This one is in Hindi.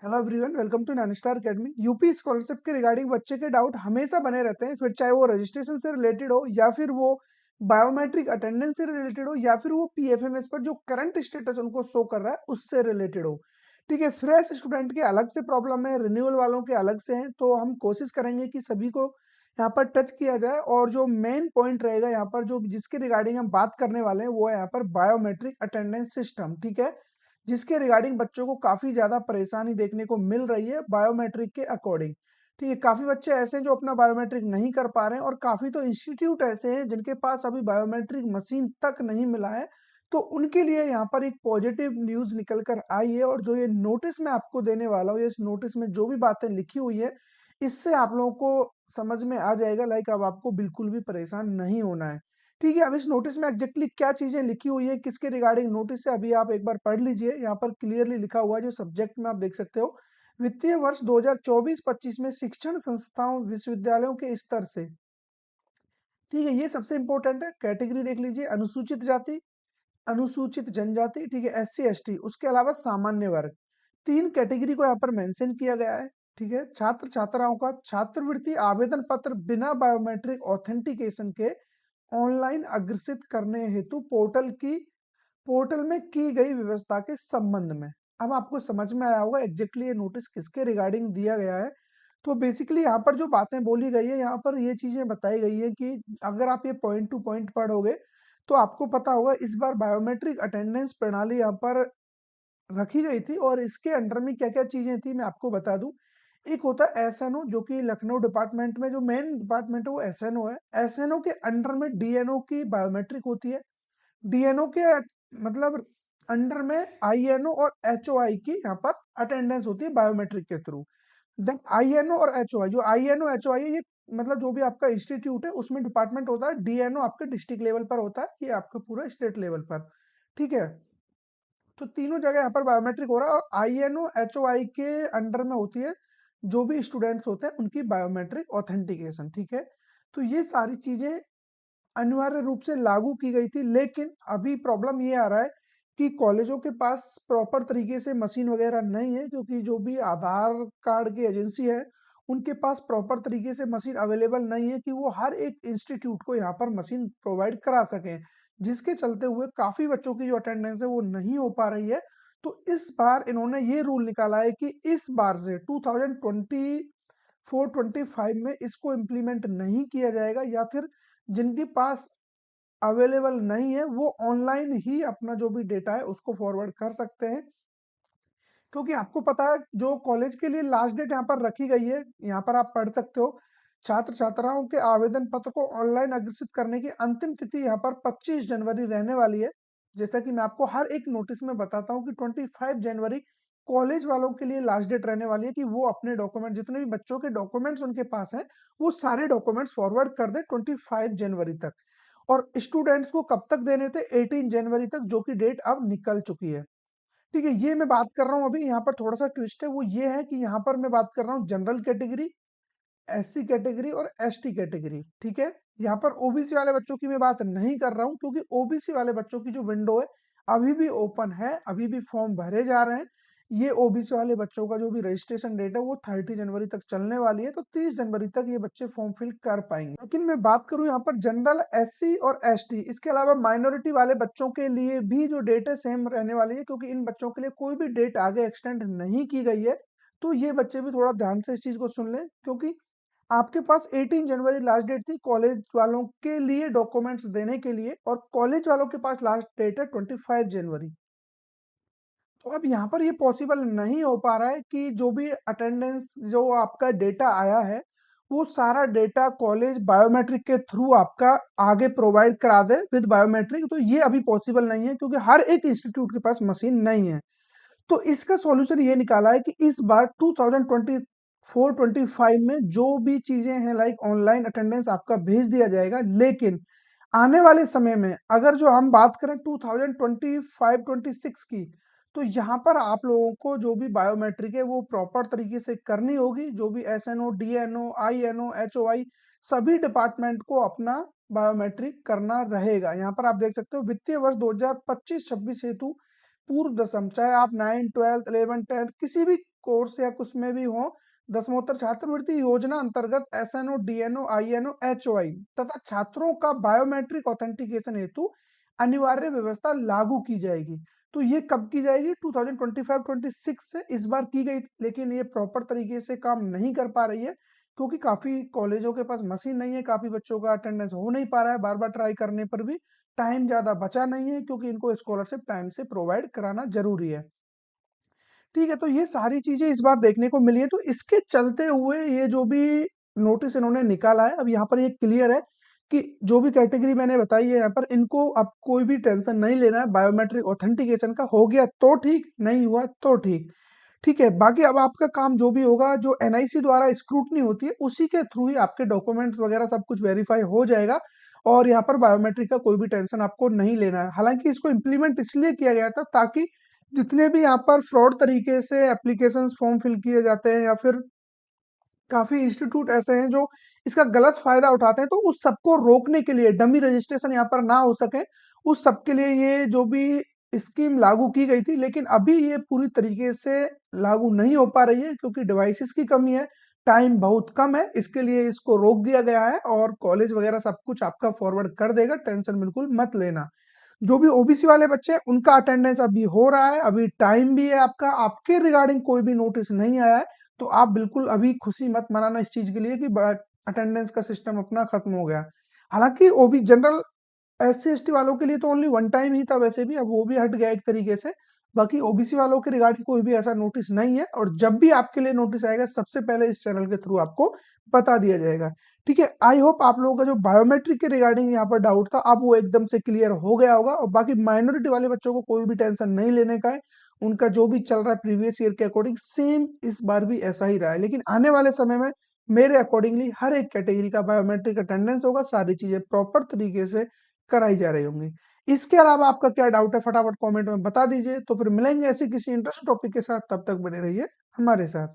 Hello everyone, welcome to Nainstar academy. UP scholarship के रिगार्डिंग बच्चे के डाउट हमेशा बने रहते हैं, फिर चाहे वो रजिस्ट्रेशन से रिलेटेड हो या फिर वो बायोमेट्रिक अटेंडेंस से रिलेटेड हो या फिर वो पीएफएमएस पर जो करंट स्टेटस उनको शो कर रहा है उससे रिलेटेड हो। ठीक है, फ्रेश स्टूडेंट के अलग से प्रॉब्लम है, रिन्यूअल वालों के अलग से हैं, तो हम कोशिश करेंगे कि सभी को यहाँ पर टच किया जाए। और जो मेन पॉइंट रहेगा यहाँ पर जो जिसके रिगार्डिंग हम बात करने वाले हैं वो है यहाँ पर बायोमेट्रिक अटेंडेंस सिस्टम। ठीक है, जिसके रिगार्डिंग बच्चों को काफी ज्यादा परेशानी देखने को मिल रही है बायोमेट्रिक के अकॉर्डिंग। ठीक है, काफी बच्चे ऐसे हैं जो अपना बायोमेट्रिक नहीं कर पा रहे हैं और काफी तो इंस्टीट्यूट ऐसे हैं जिनके पास अभी बायोमेट्रिक मशीन तक नहीं मिला है। तो उनके लिए यहाँ पर एक पॉजिटिव न्यूज निकल कर आई है, और जो ये नोटिस मैं आपको देने वाला हूँ, इस नोटिस में जो भी बातें लिखी हुई है इससे आप लोगों को समझ में आ जाएगा। लाइक अब आपको बिल्कुल भी परेशान नहीं होना है। ठीक है, अब इस नोटिस में एग्जैक्टली क्या चीजें लिखी हुई है, किसके रिगार्डिंग नोटिस है, अभी आप एक बार पढ़ लीजिए। यहाँ पर क्लियरली लिखा हुआ है, जो सब्जेक्ट में आप देख सकते हो, वित्तीय वर्ष 2024-25 में शिक्षण संस्थाओं विश्वविद्यालयों के स्तर से। ठीक है, ये सबसे इंपॉर्टेंट है। कैटेगरी देख लीजिए, अनुसूचित जाति, अनुसूचित जनजाति, ठीक है, एससी एसटी, उसके अलावा सामान्य वर्ग। तीन कैटेगरी को यहाँ पर मेंशन किया गया है। ठीक है, छात्र छात्राओं का छात्रवृत्ति आवेदन पत्र बिना बायोमेट्रिक ऑथेंटिकेशन के ऑनलाइन अग्रेसित करने हेतु पोर्टल में की गई व्यवस्था के संबंध में। अब आपको समझ में आया होगा एग्जैक्टली ये नोटिस किसके रिगार्डिंग दिया गया है। तो बेसिकली यहाँ पर जो बातें बोली गई है, यहाँ पर ये चीजें बताई गई है कि अगर आप ये पॉइंट टू पॉइंट पढ़ोगे तो आपको पता होगा इस बार बायोमेट्रिक अटेंडेंस प्रणाली यहाँ पर रखी गई थी, और इसके अंडर में क्या क्या चीजें थी मैं आपको बता दूं। एक होता है एसएनओ, जो कि लखनऊ डिपार्टमेंट में जो मेन डिपार्टमेंट है वो एसएनओ है। एसएनओ के अंडर में डीएनओ की बायोमेट्रिक होती है। डीएनओ के मतलब अंडर में आईएनओ और एचओआई की यहाँ पर अटेंडेंस होती है बायोमेट्रिक के थ्रू। देन आईएनओ और एचओआई, जो आईएनओ एचओआई है, ये मतलब जो भी आपका इंस्टीट्यूट है उसमें डिपार्टमेंट होता है। डीएनओ आपके डिस्ट्रिक्ट लेवल पर होता है, ये आपका पूरा स्टेट लेवल पर। ठीक है, तो तीनों जगह यहाँ पर बायोमेट्रिक हो रहा है, और आईएनओ एचओआई के अंडर में होती है जो भी स्टूडेंट्स होते हैं उनकी बायोमेट्रिक ऑथेंटिकेशन। ठीक है, तो ये सारी चीजें अनिवार्य रूप से लागू की गई थी, लेकिन अभी प्रॉब्लम ये आ रहा है कि कॉलेजों के पास प्रॉपर तरीके से मशीन वगैरह नहीं है, क्योंकि जो भी आधार कार्ड की एजेंसी है उनके पास प्रॉपर तरीके से मशीन अवेलेबल नहीं है कि वो हर एक इंस्टीट्यूट को यहाँ पर मशीन प्रोवाइड करा सकें, जिसके चलते हुए काफी बच्चों की जो अटेंडेंस है वो नहीं हो पा रही है। तो इस बार इन्होंने ये रूल निकाला है कि इस बार से 2024-25 में इसको इम्प्लीमेंट नहीं किया जाएगा, या फिर जिनके पास अवेलेबल नहीं है वो ऑनलाइन ही अपना जो भी डेटा है उसको फॉरवर्ड कर सकते हैं। क्योंकि आपको पता है जो कॉलेज के लिए लास्ट डेट यहाँ पर रखी गई है, यहाँ पर आप पढ़ सकते हो, छात्र छात्राओं के आवेदन पत्र को ऑनलाइन अग्रेसित करने की अंतिम तिथि यहाँ पर 25 जनवरी रहने वाली है। जैसा कि मैं आपको हर एक नोटिस में बताता हूँ कि 25 जनवरी कॉलेज वालों के लिए लास्ट डेट रहने वाली है कि वो अपने डॉक्यूमेंट, जितने भी बच्चों के डॉक्यूमेंट्स उनके पास हैं, वो सारे डॉक्यूमेंट्स फॉरवर्ड कर दे 25 जनवरी तक। और स्टूडेंट्स को कब तक देने थे? 18 जनवरी तक, जो कि डेट अब निकल चुकी है। ठीक है, ये मैं बात कर रहा हूँ। अभी यहाँ पर थोड़ा सा ट्विस्ट है, वो ये है कि यहाँ पर मैं बात कर रहा हूँ जनरल कैटेगरी, एससी कैटेगरी और एसटी कैटेगरी। ठीक है, यहाँ पर ओबीसी वाले बच्चों की मैं बात नहीं कर रहा हूँ, क्योंकि ओबीसी वाले बच्चों की जो विंडो है अभी भी ओपन है, अभी भी फॉर्म भरे जा रहे हैं। ये ओबीसी वाले बच्चों का जो भी रजिस्ट्रेशन डेट है वो 30 जनवरी तक चलने वाली है, तो 30 जनवरी तक ये बच्चे फॉर्म फिल कर पाएंगे। लेकिन मैं बात करूं यहाँ पर जनरल, एससी और एसटी, इसके अलावा माइनॉरिटी वाले बच्चों के लिए भी जो डेट है सेम रहने वाली है, क्योंकि इन बच्चों के लिए कोई भी डेट आगे एक्सटेंड नहीं की गई है। तो ये बच्चे भी थोड़ा ध्यान से इस चीज को सुन लें, क्योंकि आपके पास 18 जनवरी लास्ट डेट थी कॉलेज वालों के लिए डॉक्यूमेंट्स देने के लिए, और कॉलेज वालों के पास लास्ट डेट है 25 जनवरी। तो अब यहाँ पर ये पॉसिबल नहीं हो पा रहा है कि जो भी अटेंडेंस, जो आपका डेटा आया है, वो सारा डेटा कॉलेज बायोमेट्रिक के थ्रू आपका आगे प्रोवाइड करा दे विद बायोमेट्रिक। तो ये अभी पॉसिबल नहीं है, क्योंकि हर एक इंस्टीट्यूट के पास मशीन नहीं है। तो इसका सॉल्यूशन ये निकाला है कि इस बार 2024-25 में जो भी चीजें हैं, लाइक ऑनलाइन अटेंडेंस आपका भेज दिया जाएगा, लेकिन आने वाले समय में अगर जो हम बात करें 2025-26 की, तो यहाँ पर आप लोगों को जो भी बायोमेट्रिक है वो प्रॉपर तरीके से करनी होगी। जो भी एसएनओ, डीएनओ, आईएनओ, एचओआई, सभी डिपार्टमेंट को अपना बायोमेट्रिक करना रहेगा। यहाँ पर आप देख सकते हो वित्तीय वर्ष 2025-26 हेतु पूर्व दसम, चाहे आप 9, 12, 11, 10 किसी भी कोर्स या कुछ में भी हो, दसमोत्तर छात्रवृत्ति योजना अंतर्गत एसएनओ, डीएनओ, आईएनओ, एचओआई तथा छात्रों का बायोमेट्रिक ऑथेंटिकेशन हेतु अनिवार्य व्यवस्था लागू की जाएगी। तो ये कब की जाएगी? 2025-26 से इस बार की गई, लेकिन ये प्रॉपर तरीके से काम नहीं कर पा रही है, क्योंकि काफी कॉलेजों के पास मशीन नहीं है, काफी बच्चों का अटेंडेंस हो नहीं पा रहा है, बार बार ट्राई करने पर भी टाइम ज्यादा बचा नहीं है, क्योंकि इनको स्कॉलरशिप टाइम से प्रोवाइड कराना जरूरी है। ठीक है, तो ये सारी चीजें इस बार देखने को मिली है, तो इसके चलते हुए ये जो भी नोटिस इन्होंने निकाला है, अब यहाँ पर ये क्लियर है कि जो भी कैटेगरी मैंने बताई है यहाँ पर, इनको अब कोई भी टेंशन नहीं लेना है। बायोमेट्रिक ऑथेंटिकेशन का हो गया तो ठीक, नहीं हुआ तो ठीक। ठीक है, बाकी अब आपका काम जो भी होगा, जो एनआईसी द्वारा स्क्रूटनी होती है, उसी के थ्रू ही आपके डॉक्यूमेंट्स वगैरह सब कुछ वेरीफाई हो जाएगा, और यहाँ पर बायोमेट्रिक का कोई भी टेंशन आपको नहीं लेना है। हालांकि इसको इम्प्लीमेंट इसलिए किया गया था ताकि जितने भी यहाँ पर फ्रॉड तरीके से एप्लीकेशंस फॉर्म फिल किए जाते हैं, या फिर काफी इंस्टीट्यूट ऐसे हैं जो इसका गलत फायदा उठाते हैं, तो उस सबको रोकने के लिए, डमी रजिस्ट्रेशन यहाँ पर ना हो सके, उस सब के लिए ये जो भी स्कीम लागू की गई थी। लेकिन अभी ये पूरी तरीके से लागू नहीं हो पा रही है, क्योंकि डिवाइसेस की कमी है, टाइम बहुत कम है, इसके लिए इसको रोक दिया गया है, और कॉलेज वगैरह सब कुछ आपका फॉरवर्ड कर देगा, टेंशन बिल्कुल मत लेना। जो भी ओबीसी वाले बच्चे हैं, उनका अटेंडेंस अभी हो रहा है, अभी टाइम भी है आपका, आपके रिगार्डिंग कोई भी नोटिस नहीं आया है, तो आप बिल्कुल अभी खुशी मत मनाना इस चीज के लिए कि अटेंडेंस का सिस्टम अपना खत्म हो गया। हालांकि ओबी जनरल एससी एसटी वालों के लिए तो ओनली वन टाइम ही था वैसे भी, अब वो भी हट गया एक तरीके से। बाकी ओबीसी वालों के रिगार्डिंग कोई भी ऐसा नोटिस नहीं है, और जब भी आपके लिए नोटिस आएगा, सबसे पहले इस चैनल के थ्रू आपको बता दिया जाएगा। ठीक है, आई होप आप लोगों का जो बायोमेट्रिक के रिगार्डिंग यहाँ पर डाउट था, अब वो एकदम से क्लियर हो गया होगा। और बाकी माइनॉरिटी वाले बच्चों को कोई भी टेंशन नहीं लेने का है, उनका जो भी चल रहा है प्रीवियस ईयर के अकॉर्डिंग सेम इस बार भी ऐसा ही रहा है। लेकिन आने वाले समय में मेरे अकॉर्डिंगली हर एक कैटेगरी का बायोमेट्रिक अटेंडेंस होगा, सारी चीजें प्रॉपर तरीके से कराई जा रही होंगी। इसके अलावा आपका क्या डाउट है, फटाफट कमेंट में बता दीजिए। तो फिर मिलेंगे ऐसे किसी इंटरेस्टिंग टॉपिक के साथ, तब तक बने रहिए हमारे साथ।